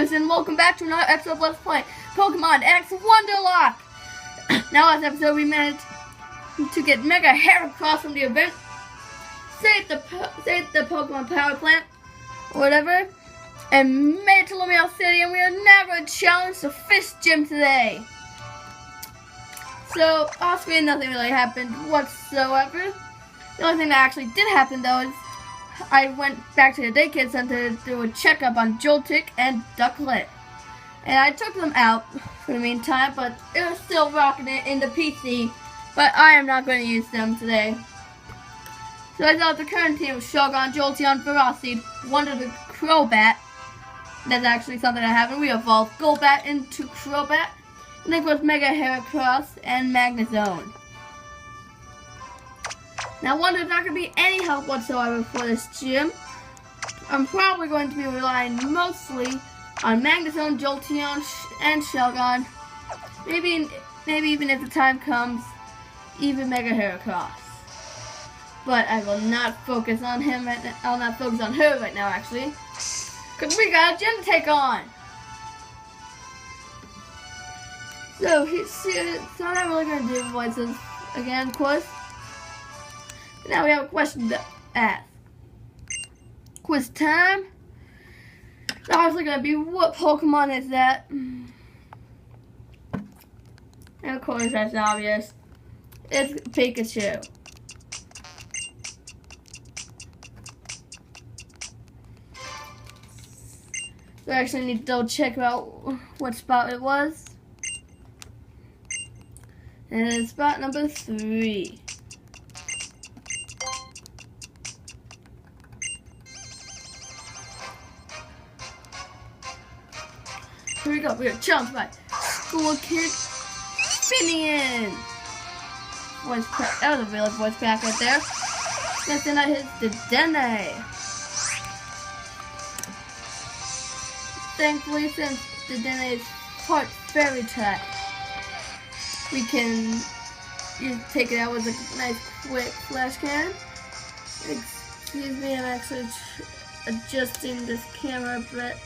Gamers, and welcome back to another episode of Let's Play Pokemon X Wonderlocke! Now last episode we managed to get Mega Heracross from the event, save the Pokemon Power Plant, or whatever, and made it to Lumio City, and we are now going to challenge the Fish Gym today. So, off screen nothing really happened whatsoever. The only thing that actually did happen though is I went back to the daycare center to do a checkup on Joltik and Ducklet. And I took them out for the meantime, but they're still rocking it in the PC. But I am not going to use them today. So I thought the current team was Shogun, Jolteon, Ferocity, Wonder the Crobat. That's actually something that happened. We evolved Golbat into Crobat. And then goes Mega Heracross and Magnezone. Now Wonder's not going to be any help whatsoever for this gym. I'm probably going to be relying mostly on Magnezone, Jolteon, and Shogun. Maybe even if the time comes, even Mega Heracross. But I will not focus on him right now. I'll not focus on her right now, actually. Because we got a gym to take on. So I'm not really going to do voices again, of course. Now we have a question to ask. Quiz time. It's obviously going to be, what Pokemon is that? And of course that's obvious. It's Pikachu. So I actually need to double check out what spot it was. And it's spot number 3. Here we go. We are challenged by School Kid Finian. Voice crack. That was a real voice crack right there. Next thing I hit the Dene. Thankfully, since the Dene is part fairy type, we can take it out with a nice quick flash cannon. Excuse me, I'm actually adjusting this camera a bit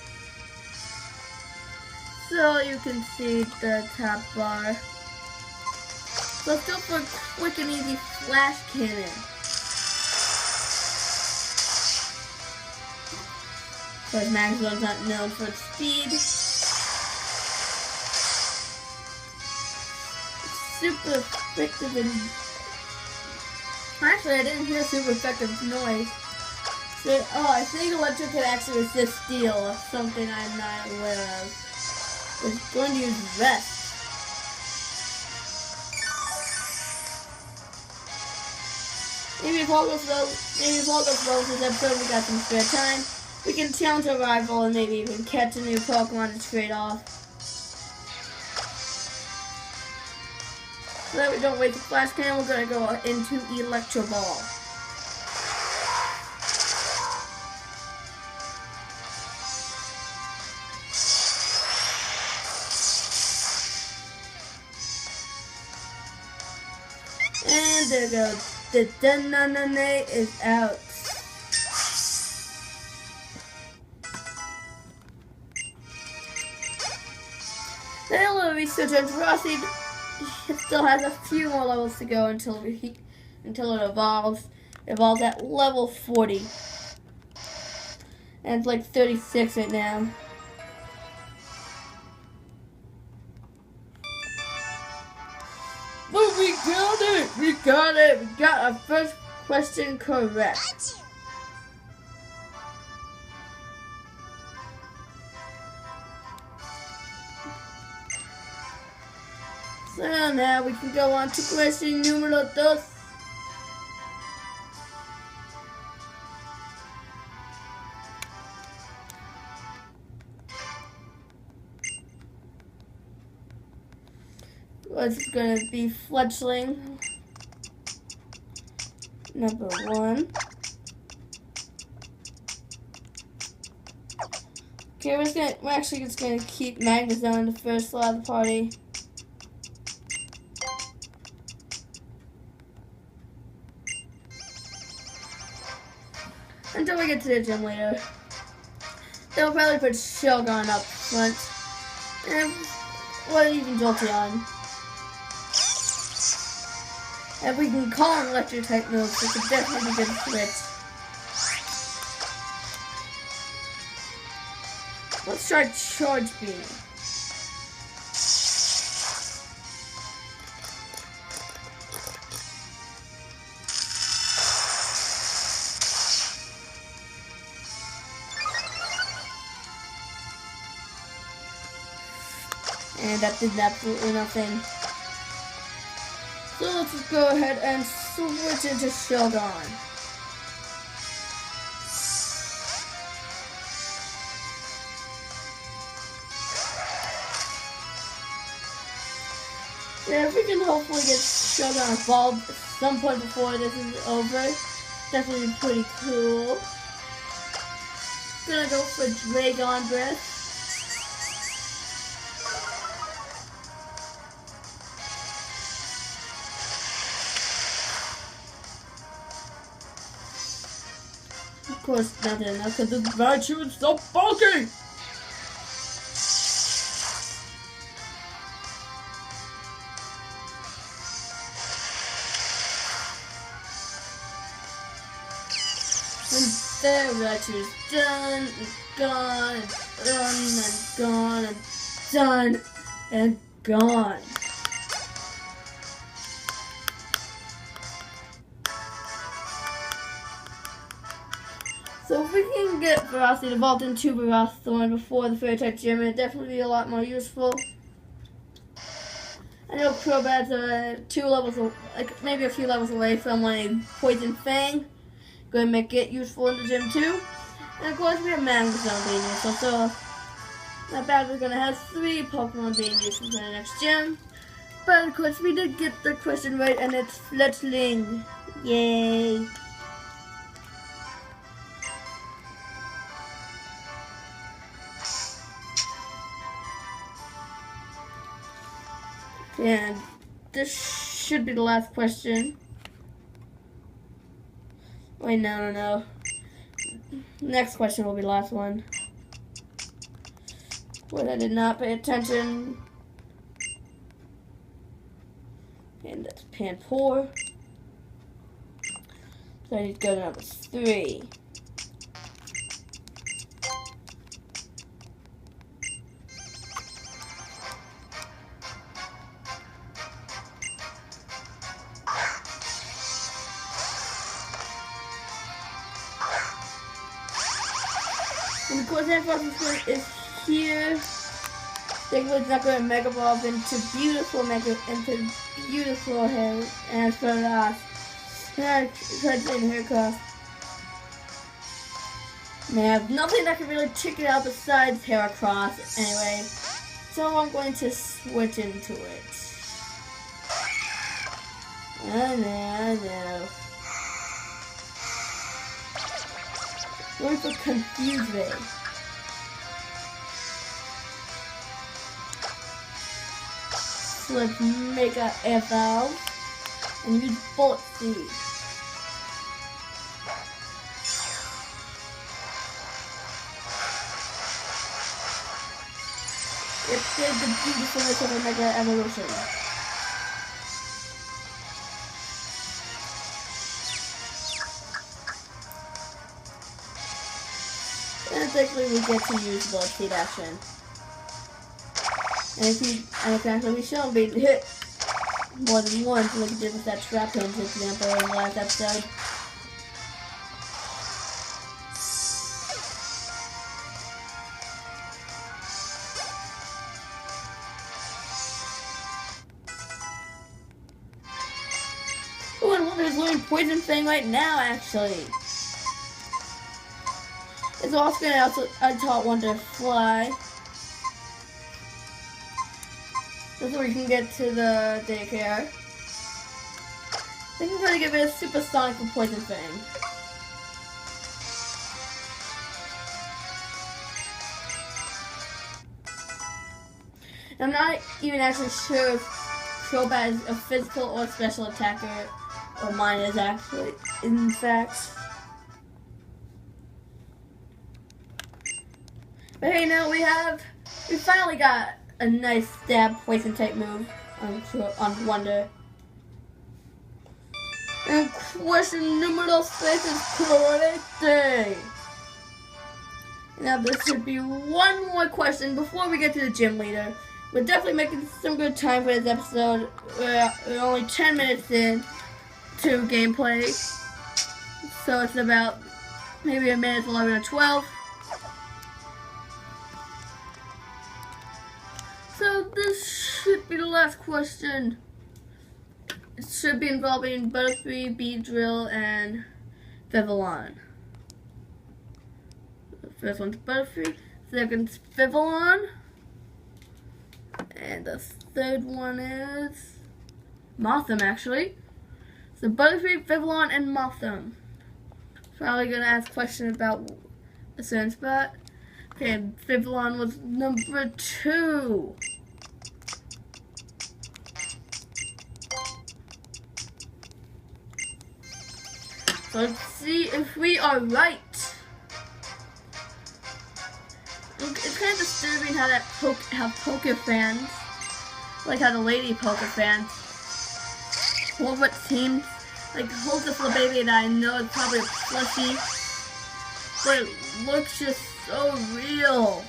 so you can see the top bar. Let's go for a quick and easy flash cannon. Because Magnezone is not known for its speed. Super effective and actually I didn't hear super effective noise. So, I think electric could actually resist steel, something I'm not aware of. It's going to use rest. Maybe if all goes slow this episode, we got some spare time. We can challenge a rival and maybe even catch a new Pokemon to trade off. So that we don't waste the flash cannon, we're going to go into Electro Ball. And there goes. The Denanane is out. Then a little research on Ferocity. It still has a few more levels to go until it evolves. It evolves at level 40. And it's like 36 right now. But we got it! We got it! We got our first question correct. So now we can go on to question numero 2. What's going to be Fletchling number 1. Okay, we're actually just going to keep Magnezone in the first slot of the party. Until we get to the gym later. They'll probably put Shogun up front. And what even Jolteon. If we can call an electric type moves, it could definitely be good switch. Let's try Charge Beam. And that did absolutely nothing. So let's just go ahead and switch into Shogun. Yeah, if we can hopefully get Shogun evolved at some point before this is over, definitely pretty cool. Gonna go for Dragon Breath. Of course, not enough because the Raichu is so bulky! And there, Raichu's done, and gone, and gone. So if we can get Velocity evolved into Velothorn before the Fairy type gym, it'd definitely be a lot more useful. I know Crobat's 2 levels, like maybe a few levels away from a Poison Fang. Going to make it useful in the gym too. And of course we have Magnezone being useful, so not bad. We're going to have 3 Pokemon being useful for the next gym. But of course we did get the question right, and it's Fletchling. Yay! And this should be the last question. Wait, no. Next question will be the last one. Wait, I did not pay attention. And that's Panpour. So I need to go to number 3. And of course, Ampharos is here. Stiglit's not going to Mega Evolve into beautiful hair. And for us, try to say the hair cross. And I have nothing that can really check it out besides Heracross anyway. So I'm going to switch into it. I know. Going for Confuse Ray. So let's make a FL and use Bullet Seed. It did the beautifulness of a Mega Evolution. And technically we get to use Bullet Seed action. And if actually we shall be hit more than once, like we did with that Trap Hinge example in the last episode. Oh, and Wonder's learning Poison Fang right now, actually. It's also going to I taught Wonder Fly. So we can get to the daycare. I think I'm going to give it a Supersonic for Poison Fang. I'm not even actually sure if Crobat is a physical or special attacker, or mine is actually, in fact. But hey, now we have We finally got a nice stab poison type move on Wonder. And question número 6 is correct. Now there should be one more question before we get to the gym leader. We're definitely making some good time for this episode. We're only 10 minutes in to gameplay. So it's about maybe a minute 11 or 12. So this should be the last question. It should be involving Butterfree, Beedrill, and Vivillon. The first one's Butterfree, second's Vivillon, and the third one is Mothim, actually. So Butterfree, Vivillon, and Mothim. Probably gonna ask a question about a certain spot. Okay, Vivillon was number 2. Let's see if we are right. It's kind of disturbing how Pokemkn, like how the lady Pokemkn, hold what seems like holds this little baby that I know is probably a plushie, but it looks just so real.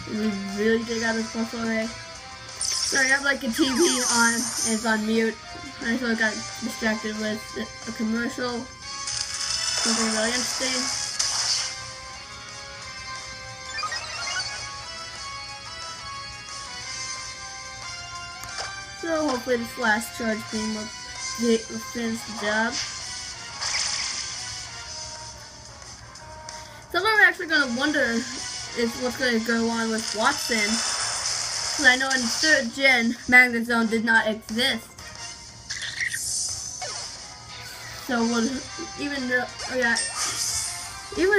We really dig out this muscle array. Sorry, I have like a TV on and it's on mute. I sort of got distracted with a commercial. Something really interesting. So hopefully this last charge beam will finish the job. Some are actually going to wonder is what's going to go on with Watson. Because I know in 3rd gen, Magnet Zone did not exist. So even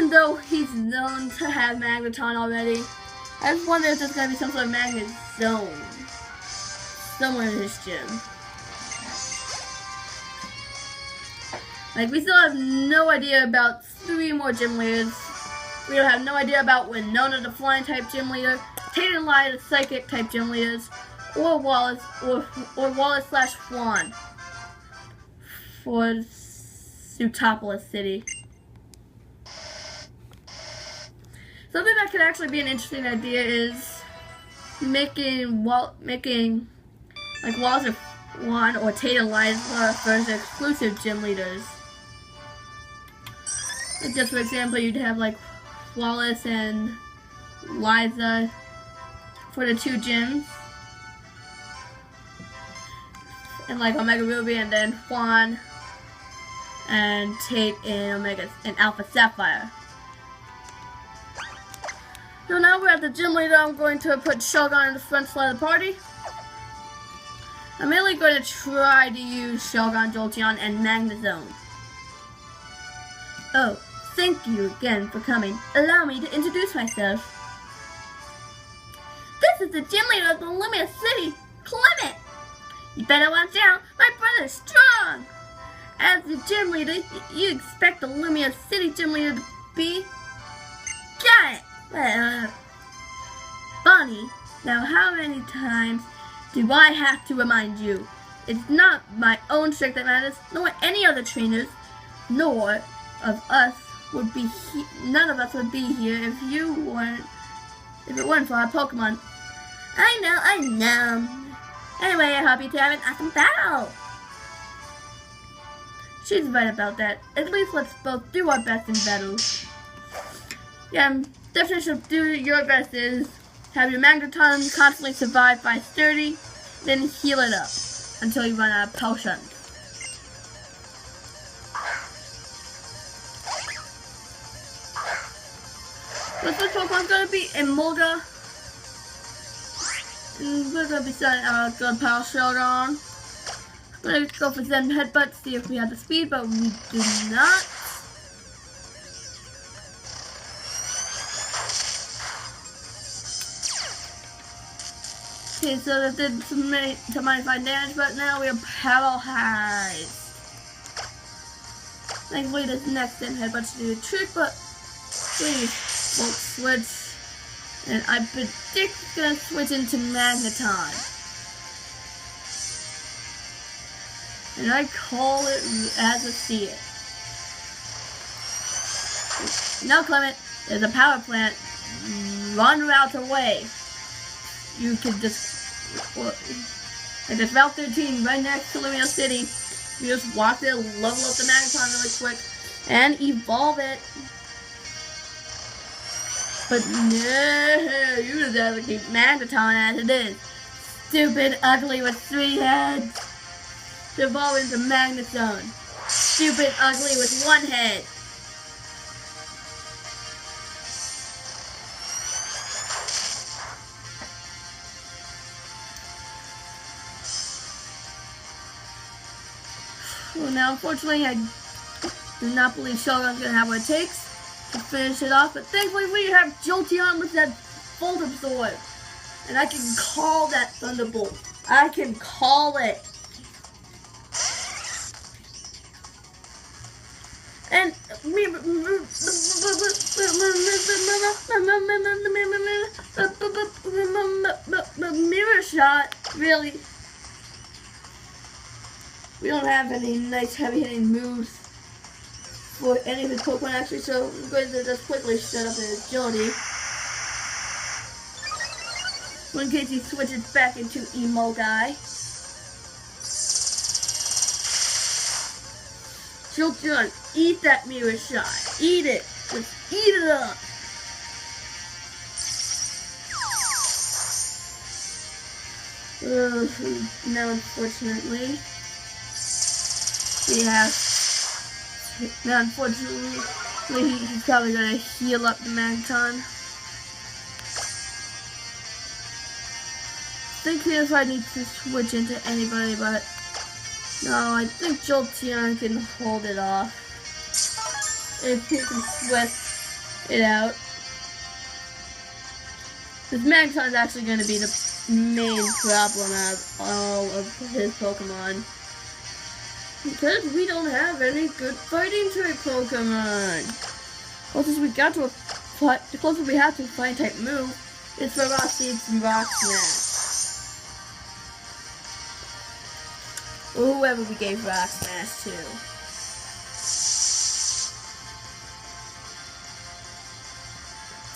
though he's known to have Magneton already, I just wonder if there's going to be some sort of Magnet Zone somewhere in his gym. Like, we still have no idea about 3 more gym leaders. We don't have no idea about Winona, the flying type gym leader, Tate and Lai, the psychic type gym leaders, or Wallace slash Flan for Zootopolis City. Something that could actually be an interesting idea is making like Wallace or Flan or Tate and Lai first exclusive gym leaders. Like just for example, you'd have like Wallace and Liza for the 2 gyms, and like Omega Ruby, and then Juan and Tate in Alpha Sapphire. So now we're at the gym leader. I'm going to put Shogun in the front slot of the party. I'm mainly going to try to use Shogun, Jolteon, and Magnezone. Oh, thank you again for coming. Allow me to introduce myself. This is the gym leader of the Lumia City, Clement. You better watch out, my brother's strong. As the gym leader, you expect the Lumia City gym leader to be... Got it! Well, Bonnie, now how many times do I have to remind you? It's not my own strength that matters, nor any other trainers, nor of us would be none of us would be here if it weren't for our Pokemon. I know. Anyway, I hope you two have an awesome battle. She's right about that. At least let's both do our best in battle. Yeah, definition of do your best is have your Magneton constantly survive by 30, then heal it up until you run out of potions. So this Pokemon's gonna be Emolga. And we're gonna be setting our Gun Power Shogun. We're gonna go for Zen Headbutt, see if we have the speed, but we do not. Okay, so that did some 95 damage, but now we are paralyzed. Thankfully, this next didn't have much to do with the trick, but please, Volt Switch. And I predict it's gonna switch into Magneton. And I call it as I see it. Now, Clement, there's a power plant. Run route away. You can just, like this Route 13 right next to Lumino City. You just walk there, level up the Magneton really quick, and evolve it. But no, you just have to keep Magneton as it is. Stupid, ugly with 3 heads. Evolve into Magnezone. Stupid, ugly with 1 head. Well, now, unfortunately, I do not believe Shogun's going to have what it takes to finish it off, but thankfully we have Jolteon with that Volt Absorb. And I can call that Thunderbolt. I can call it. And Mirror Shot, really. We don't have any nice heavy-hitting moves for any of his Pokemon actually, so I'm going to just quickly shut up his agility. In case he switches back into Emo Guy. Jolteon, eat that Mirror Shot. Eat it. Just eat it up. Now, unfortunately, he's probably going to heal up the Magneton. I think if I need to switch into anybody, but no, I think Jolteon can hold it off. If he can sweat it out. This Magneton is actually going to be the main problem of all of his Pokemon. Because we don't have any good fighting type Pokemon. The closest we have to a fighting type move is Ferocious and Rock Smash. Or whoever we gave Rock Smash to.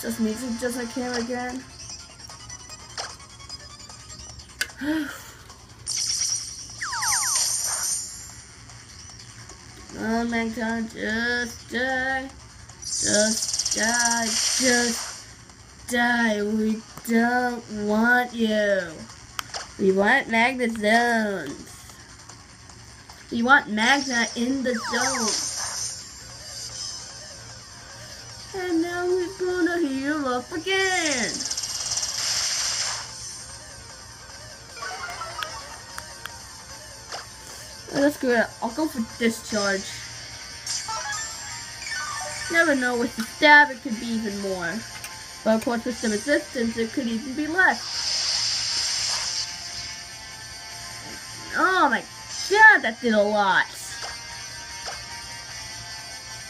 Just needs to just like him again. Oh my god, just die. Just die. Just die. We don't want you. We want Magnezones. We want Magna in the zone. And now we're gonna heal up again. That's good. I'll go for Discharge. Never know, with the stab it could be even more. But of course with some resistance it could even be less. Oh my god, that did a lot.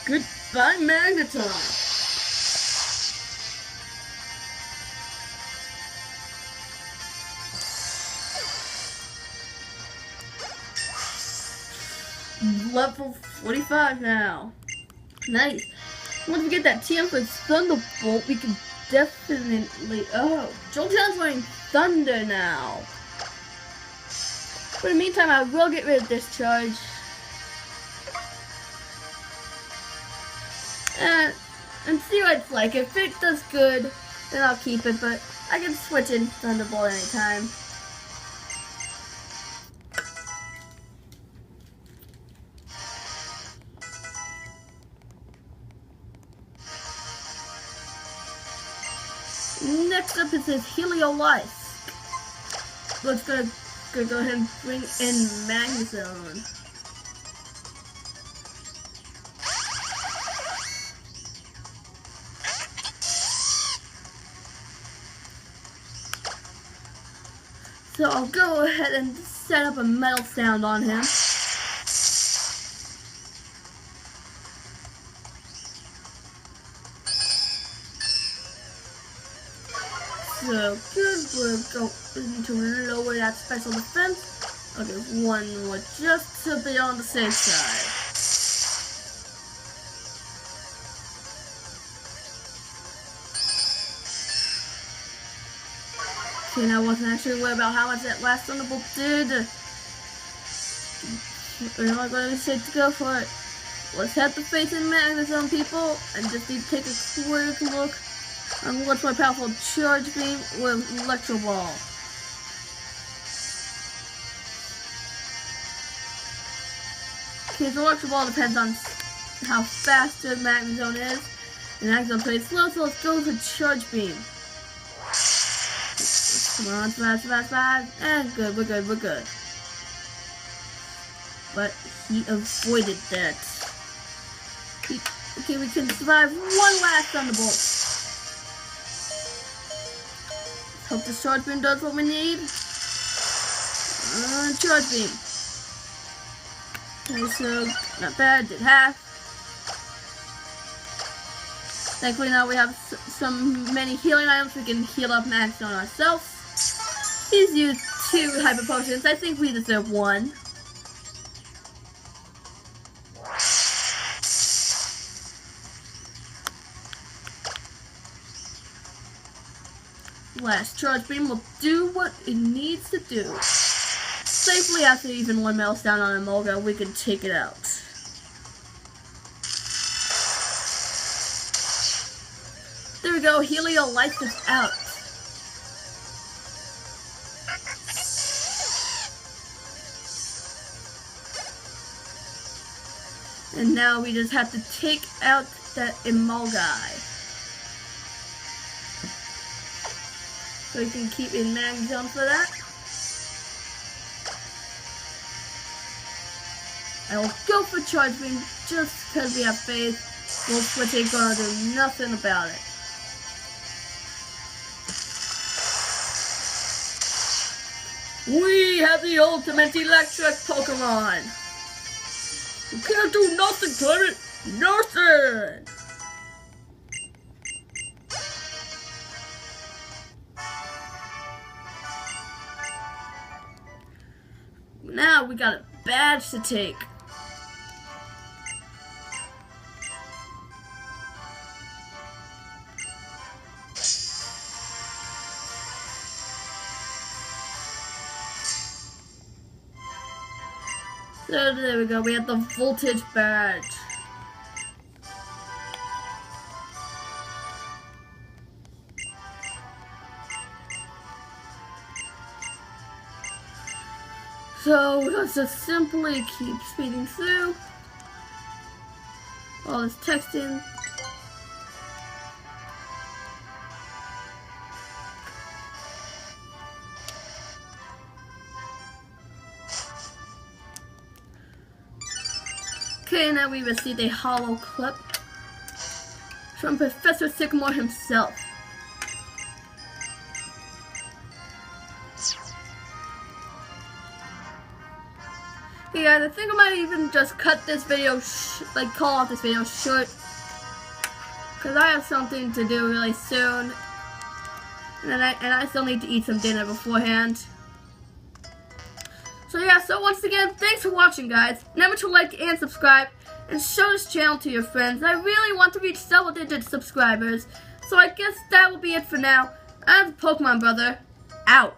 Goodbye, Magneton. Level 45 now. Nice. Once we get that TM for Thunderbolt, we can definitely... Oh, Jolteon's wearing Thunder now. For the meantime, I will get rid of Discharge. And see what it's like. If it does good, then I'll keep it, but I can switch in Thunderbolt anytime. Next up is his Heliolisk. Let's go ahead and bring in Magnezone. So I'll go ahead and set up a metal sound on him. So good, we're going to lower that special defense. Okay, one more just to be on the safe side. Okay, I wasn't actually worried about how much that last Thunderbolt did. We're not going to say to go for it. Let's have the faith in Magneton, people, and just need to take a quick look on what's more powerful, Charge Beam or Electro Ball. Okay, so Electro Ball depends on how fast the Magneton is, and Magneton plays slow, so let's go for Charge Beam. Come on, fast, and good, we're good. But he avoided that. Okay, we can survive one last Thunderbolt. Hope this Charge Beam does what we need. Charge Beam. Okay, so not bad, did half. Thankfully now we have many healing items, we can heal up Max on ourselves. He's used 2 Hyper Potions, I think we deserve 1. Last Charge Beam will do what it needs to do. Safely after even 1 melts down on Emolga, we can take it out. There we go, Helio lights us out. And now we just have to take out that Emolga. So we can keep in Magneton for that. I will go for Charge Beam just because we have faith. Switch ain't gonna do nothing about it. We have the ultimate electric Pokemon! You can't do nothing to it! Nothing! Now we got a badge to take. So there we go, we have the voltage badge. So let's just simply keep speeding through all this texting. Okay, now we received a hollow clip from Professor Sycamore himself. Hey guys, I think I might even just cut this video, call off this video short, because I have something to do really soon, and I still need to eat some dinner beforehand. So yeah, so once again, thanks for watching, guys. Remember to like and subscribe, and show this channel to your friends. I really want to reach double-digit subscribers, so I guess that will be it for now. I'm Pokemon Brother, out.